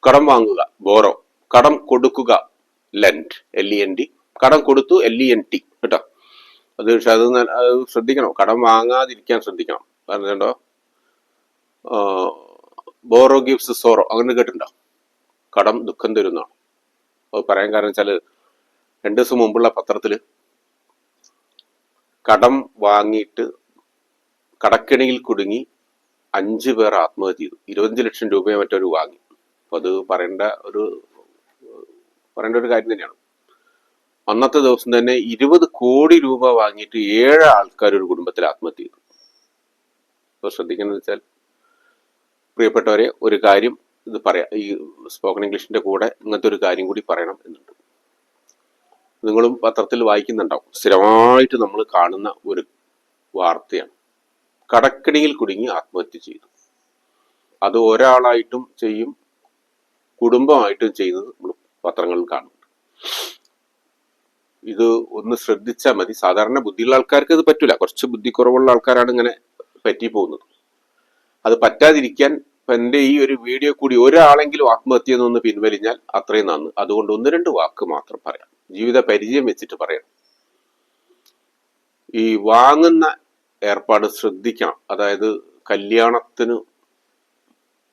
കടം വാങ്ങുക ബോറോ, കടം കൊടുക്കുക ലെൻഡ്, LEND, കടം കൊടുത്തു LENT കേട്ടോ. അത് ശ്രദ്ധിക്കണം, കടം വാങ്ങാതിരിക്കാൻ ശ്രദ്ധിക്കണം. കാരണം കേട്ടോ, ബോറോ ഗിവ്സ് സോറോ അങ്ങനെ കേട്ടിട്ടുണ്ടോ? കടം ദുഃഖം തരുന്നതാണ്. അത് പറയാൻ കാരണം വെച്ചാല് 2 ദിവസം മുമ്പുള്ള പത്രത്തില് കടം വാങ്ങിയിട്ട് കടക്കെണിയിൽ കുടുങ്ങി 5 പേർ ആത്മഹത്യ ചെയ്തു. 25 ലക്ഷം രൂപയോ മറ്റൊരു വാങ്ങി. അപ്പൊ അത് പറയേണ്ട ഒരു കാര്യം തന്നെയാണ്. അന്നത്തെ ദിവസം തന്നെ 20 കോടി രൂപ വാങ്ങിയിട്ട് 7 ആൾക്കാർ ഒരു കുടുംബത്തിൽ ആത്മഹത്യ ചെയ്തു. അപ്പൊ ശ്രദ്ധിക്കുന്നത് വെച്ചാൽ, പ്രിയപ്പെട്ടവരെ, ഒരു കാര്യം ഇത് പറയാം, ഈ സ്പോക്കൺ ഇംഗ്ലീഷിന്റെ കൂടെ ഇങ്ങനത്തെ ഒരു കാര്യം കൂടി പറയണം എന്നുണ്ട്. നിങ്ങളും പത്രത്തിൽ വായിക്കുന്നുണ്ടാവും, സ്ഥിരമായിട്ട് നമ്മൾ കാണുന്ന ഒരു വാർത്തയാണ്. കടക്കിണിയിൽ കുടുങ്ങി ആത്മഹത്യ ചെയ്തു. അത് ഒരാളായിട്ടും ചെയ്യും, കുടുംബമായിട്ടും ചെയ്യുന്നത് നമ്മൾ പത്രങ്ങളിൽ കാണുന്നുണ്ട്. ഇത് ഒന്ന് ശ്രദ്ധിച്ചാൽ മതി. സാധാരണ ബുദ്ധിയുള്ള ആൾക്കാർക്ക് ഇത് പറ്റൂല. കുറച്ച് ബുദ്ധി കുറവുള്ള ആൾക്കാരാണ് ഇങ്ങനെ പറ്റി പോകുന്നത്. അത് പറ്റാതിരിക്കാൻ എന്റെ ഈ ഒരു വീഡിയോ കൂടി ഒരാളെങ്കിലും ആത്മഹത്യ എന്നൊന്ന് പിൻവലിഞ്ഞാൽ അത്രയും നന്ന്. അതുകൊണ്ട് 1-2 വാക്ക് മാത്രം പറയാം, ജീവിത പരിചയം വെച്ചിട്ട് പറയാം. ഈ വാങ്ങുന്ന ഏർപ്പാട് ശ്രദ്ധിക്കണം. അതായത്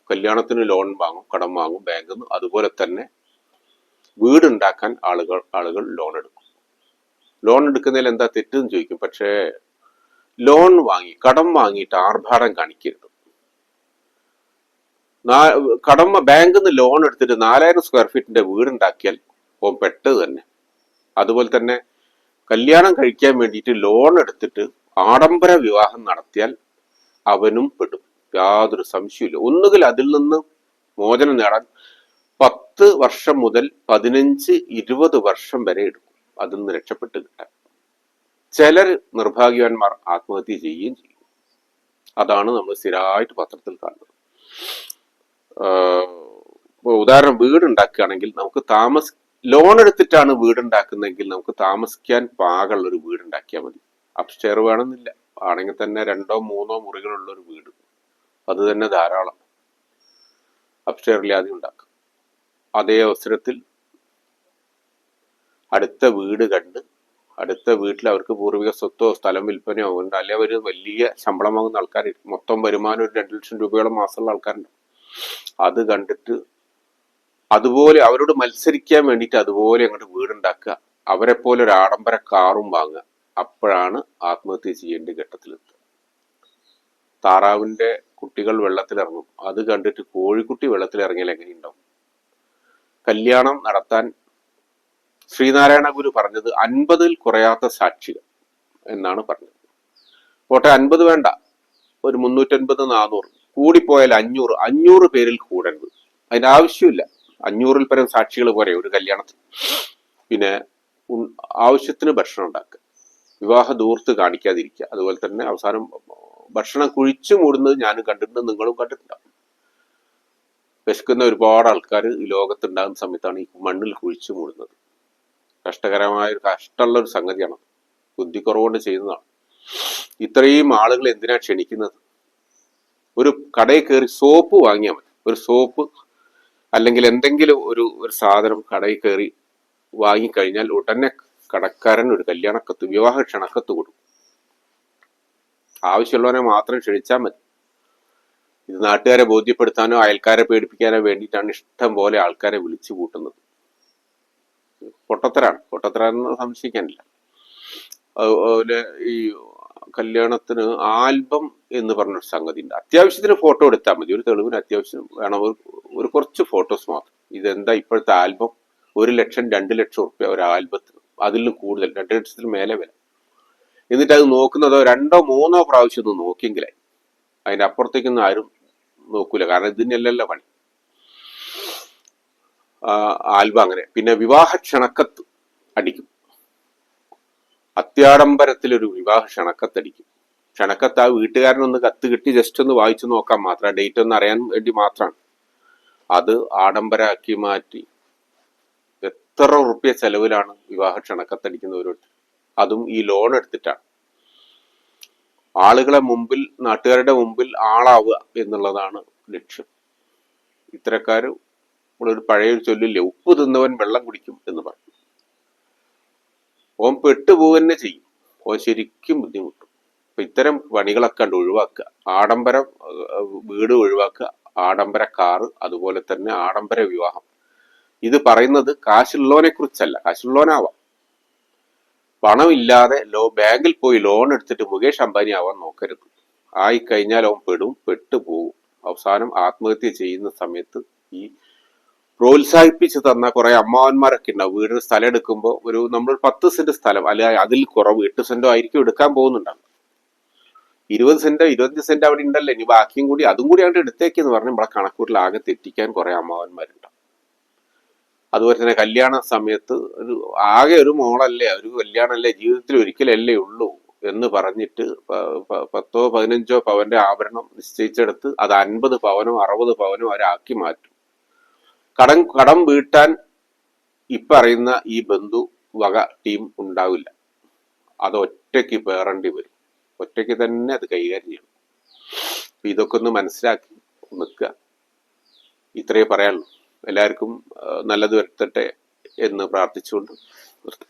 കല്യാണത്തിന് ലോൺ വാങ്ങും, കടം വാങ്ങും ബാങ്കിൽ നിന്ന്. അതുപോലെ തന്നെ വീടുണ്ടാക്കാൻ ആളുകൾ ലോൺ എടുക്കും. ലോൺ എടുക്കുന്നതിൽ എന്താ തെറ്റെന്ന് ചോദിക്കും. പക്ഷേ കടം വാങ്ങിയിട്ട് ആർഭാടം കാണിക്കരുത്. ബാങ്കിൽ നിന്ന് ലോൺ എടുത്തിട്ട് 4000 സ്ക്വയർ ഫീറ്റിന്റെ വീടുണ്ടാക്കിയാൽ പെട്ടത് തന്നെ. അതുപോലെ തന്നെ കല്യാണം കഴിക്കാൻ വേണ്ടിയിട്ട് ലോൺ എടുത്തിട്ട് ആഡംബര വിവാഹം നടത്തിയാൽ അവനും പെടും, യാതൊരു സംശയമില്ല. ഒന്നുകിൽ അതിൽ നിന്ന് മോചനം നേടാൻ 10 വർഷം മുതൽ 15-20 വർഷം വരെ എടുക്കും അതിൽ നിന്ന് രക്ഷപ്പെട്ട് കിട്ടാൻ. ചിലർ നിർഭാഗ്യവാന്മാർ ആത്മഹത്യ ചെയ്യുകയും ചെയ്യും. അതാണ് നമ്മൾ സ്ഥിരമായിട്ട് പത്രത്തിൽ കാണുന്നത്. ഉദാഹരണം, വീടുണ്ടാക്കുകയാണെങ്കിൽ നമുക്ക് ലോൺ എടുത്തിട്ടാണ് വീടുണ്ടാക്കുന്നതെങ്കിൽ നമുക്ക് താമസിക്കാൻ പാകമുള്ള ഒരു വീടുണ്ടാക്കിയാൽ മതി. അപ്സ്റ്റെയർ വേണമെന്നില്ല, ആണെങ്കിൽ തന്നെ 2-3 മുറികളുള്ള ഒരു വീട് അത് തന്നെ ധാരാളം. അപ്സ്റ്റെയറില്ലാതെ ഉണ്ടാക്കും. അതേ അവസരത്തിൽ അടുത്ത വീട് കണ്ട് അടുത്ത വീട്ടിൽ അവർക്ക് പൂർവിക സ്വത്തോ സ്ഥലം വിൽപ്പനയോ ഉണ്ട്, അല്ലെങ്കിൽ അവർ വലിയ ശമ്പളം വാങ്ങുന്ന ആൾക്കാർ, മൊത്തം വരുമാനം ഒരു 2 ലക്ഷം രൂപയോളം മാസമുള്ള ആൾക്കാരുണ്ട്. അത് കണ്ടിട്ട് അതുപോലെ അവരോട് മത്സരിക്കാൻ വേണ്ടിയിട്ട് അതുപോലെ അങ്ങോട്ട് വീടുണ്ടാക്കുക, അവരെ പോലെ ഒരു ആഡംബര കാറും വാങ്ങുക. അപ്പോഴാണ് ആത്മഹത്യ ചെയ്യേണ്ട ഘട്ടത്തിലെത്തുക. താറാവിന്റെ കുട്ടികൾ വെള്ളത്തിലിറങ്ങും, അത് കണ്ടിട്ട് കോഴിക്കുട്ടി വെള്ളത്തിലിറങ്ങിയാൽ എങ്ങനെയുണ്ടാവും? കല്യാണം നടത്താൻ ശ്രീനാരായണ ഗുരു പറഞ്ഞത് 50-ൽ കുറയാത്ത സാക്ഷികൾ എന്നാണ് പറഞ്ഞത്. പോട്ടെ, 50 വേണ്ട, ഒരു 350-400, കൂടിപ്പോയാൽ 500 പേരിൽ കൂടരുത്. അതിന്റെ ആവശ്യമില്ല. 500-ൽ പരം സാക്ഷികൾ പോരെ ഒരു കല്യാണത്തിന്. പിന്നെ ആവശ്യത്തിന് ഭക്ഷണം ഉണ്ടാക്കുക, വിവാഹ ദൂർത്ത് കാണിക്കാതിരിക്കുക. അതുപോലെ തന്നെ അവസാനം ഭക്ഷണം കുഴിച്ചു മൂടുന്നത് ഞാനും കണ്ടിട്ടുണ്ട്, നിങ്ങളും കണ്ടിട്ടുണ്ടാവും. വിശക്കുന്ന ഒരുപാട് ആൾക്കാർ ഈ ലോകത്തുണ്ടാകുന്ന സമയത്താണ് ഈ മണ്ണിൽ കുഴിച്ചു മൂടുന്നത്. കഷ്ടമുള്ള ഒരു സംഗതിയാണ്, ബുദ്ധിക്കുറവുകൊണ്ട് ചെയ്യുന്നതാണ്. ഇത്രയും ആളുകൾ എന്തിനാ ക്ഷണിക്കുന്നത്? ഒരു കടയിൽ കയറി സോപ്പ് വാങ്ങിയാൽ മതി. ഒരു സോപ്പ് അല്ലെങ്കിൽ എന്തെങ്കിലും ഒരു സാധനം കടയിൽ കയറി വാങ്ങിക്കഴിഞ്ഞാൽ ഉടനെ കടക്കാരൻ ഒരു കല്യാണക്കത്ത്, വിവാഹ ക്ഷണക്കത്ത് കൊടുക്കും. ആവശ്യമുള്ളവരെ മാത്രം ക്ഷണിച്ചാൽ മതി. ഇത് നാട്ടുകാരെ ബോധ്യപ്പെടുത്താനോ അയൽക്കാരെ പേടിപ്പിക്കാനോ വേണ്ടിയിട്ടാണ് ഇഷ്ടം പോലെ ആൾക്കാരെ വിളിച്ചു കൂട്ടുന്നത്. പൊട്ടത്തരാന്ന് സംശയിക്കാനില്ല. അതുപോലെ ഈ കല്യാണത്തിന് ആൽബം എന്ന് പറഞ്ഞൊരു സംഗതി ഉണ്ട്. അത്യാവശ്യത്തിന് ഫോട്ടോ എടുത്താൽ മതി, ഒരു തെളിവിന് അത്യാവശ്യം വേണം, ഒരു കുറച്ച് ഫോട്ടോസ് മാത്രം. ഇതെന്താ ഇപ്പോഴത്തെ ആൽബം? 1 ലക്ഷം 2 ലക്ഷം റുപ്യ ഒരു ആൽബത്തിന്, അതിലും കൂടുതൽ, 2 ലക്ഷത്തിന് മേലെ വില. എന്നിട്ട് അത് നോക്കുന്നതോ 2-3 പ്രാവശ്യം ഒന്ന് നോക്കിയെങ്കിലായി. അതിന്റെ അപ്പുറത്തേക്കൊന്നും ആരും നോക്കൂല, കാരണം ഇതിനല്ലല്ലോ പണി. ആൽബം അങ്ങനെ. പിന്നെ വിവാഹ ക്ഷണക്കത്ത് അടിക്കും, അത്യാഡംബരത്തിലൊരു വിവാഹ ക്ഷണക്കത്തടിക്കും. ക്ഷണക്കത്ത് ആ വീട്ടുകാരനൊന്ന് കത്ത് കിട്ടി ജസ്റ്റ് ഒന്ന് വായിച്ചു നോക്കാൻ മാത്രം, ഡേറ്റ് ഒന്ന് അറിയാൻ വേണ്ടി മാത്രമാണ്. അത് ആഡംബരമാക്കി മാറ്റി എത്ര റുപ്യ ചെലവിലാണ് വിവാഹ ക്ഷണക്കത്തടിക്കുന്നവരോട്. അതും ഈ ലോൺ എടുത്തിട്ടാണ്. ആളുകളെ മുമ്പിൽ, നാട്ടുകാരുടെ മുമ്പിൽ ആളാവുക എന്നുള്ളതാണ് ലക്ഷ്യം. ഇത്തരക്കാർ നമ്മളൊരു പഴയൊരു ചൊല്ലില്ലേ, ഉപ്പ് തിന്നവൻ വെള്ളം കുടിക്കും എന്ന് പറയും. ഓൻ പെട്ടുപോവുക തന്നെ ചെയ്യും, ഓൻ ശരിക്കും ബുദ്ധിമുട്ടും. അപ്പൊ ഇത്തരം പണികളൊക്കെ കണ്ട് ഒഴിവാക്കുക. ആഡംബരം വീട് ഒഴിവാക്കുക, ആഡംബര കാറ്, അതുപോലെ തന്നെ ആഡംബര വിവാഹം. ഇത് പറയുന്നത് കാശുള്ളവനെ കുറിച്ചല്ല, കാശുള്ളവനാവാം. പണമില്ലാതെ ബാങ്കിൽ പോയി ലോൺ എടുത്തിട്ട് മുകേഷ് അംബാനി ആവാൻ നോക്കരുത്. ആയിക്കഴിഞ്ഞാൽ അവൻ പെട്ടുപോകും. അവസാനം ആത്മഹത്യ ചെയ്യുന്ന സമയത്ത് ഈ പ്രോത്സാഹിപ്പിച്ച് തന്ന കുറെ അമ്മാവന്മാരൊക്കെ ഉണ്ടാവും. വീടിന് സ്ഥലം എടുക്കുമ്പോൾ നമ്മൾ 10 സെന്റ് സ്ഥലം, അല്ലെ അതിൽ കുറവ് 8 സെന്റോ ആയിരിക്കും എടുക്കാൻ പോകുന്നുണ്ടാവും. 20 സെന്റോ 25 സെന്റ് അവിടെ ഉണ്ടല്ലോ, ഇനി ബാക്കിയും കൂടി അതും കൂടി അവിടെ എടുത്തേക്കെന്ന് പറഞ്ഞ് നമ്മളെ കണക്കൂട്ടിൽ ആകെ തെറ്റിക്കാൻ കുറെ അമ്മാവന്മാരുണ്ടാവും. അതുപോലെ തന്നെ കല്യാണ സമയത്ത് ആകെ ഒരു മോളല്ലേ, ഒരു കല്യാണമല്ലേ, ജീവിതത്തിൽ ഒരിക്കലല്ലേ ഉള്ളൂ എന്ന് പറഞ്ഞിട്ട് 10 15 പവന്റെ ആഭരണം നിശ്ചയിച്ചെടുത്ത് അത് 50 പവനോ 60 പവനോ അവരാക്കി മാറ്റും. കടം വീട്ടാൻ ഇപ്പറയുന്ന ഈ ബന്ധു വക ടീം ഉണ്ടാവില്ല. അത് ഒറ്റയ്ക്ക് പേറേണ്ടി വരും, ഒറ്റയ്ക്ക് തന്നെ അത് കൈകാര്യം ചെയ്യണം. ഇതൊക്കെ ഒന്ന് മനസ്സിലാക്കി നിൽക്കുക. ഇത്രയേ പറയാനുള്ളൂ. എല്ലാവർക്കും നല്ലത് വരുത്തട്ടെ എന്ന് പ്രാർത്ഥിച്ചുകൊണ്ട് നിർത്തും.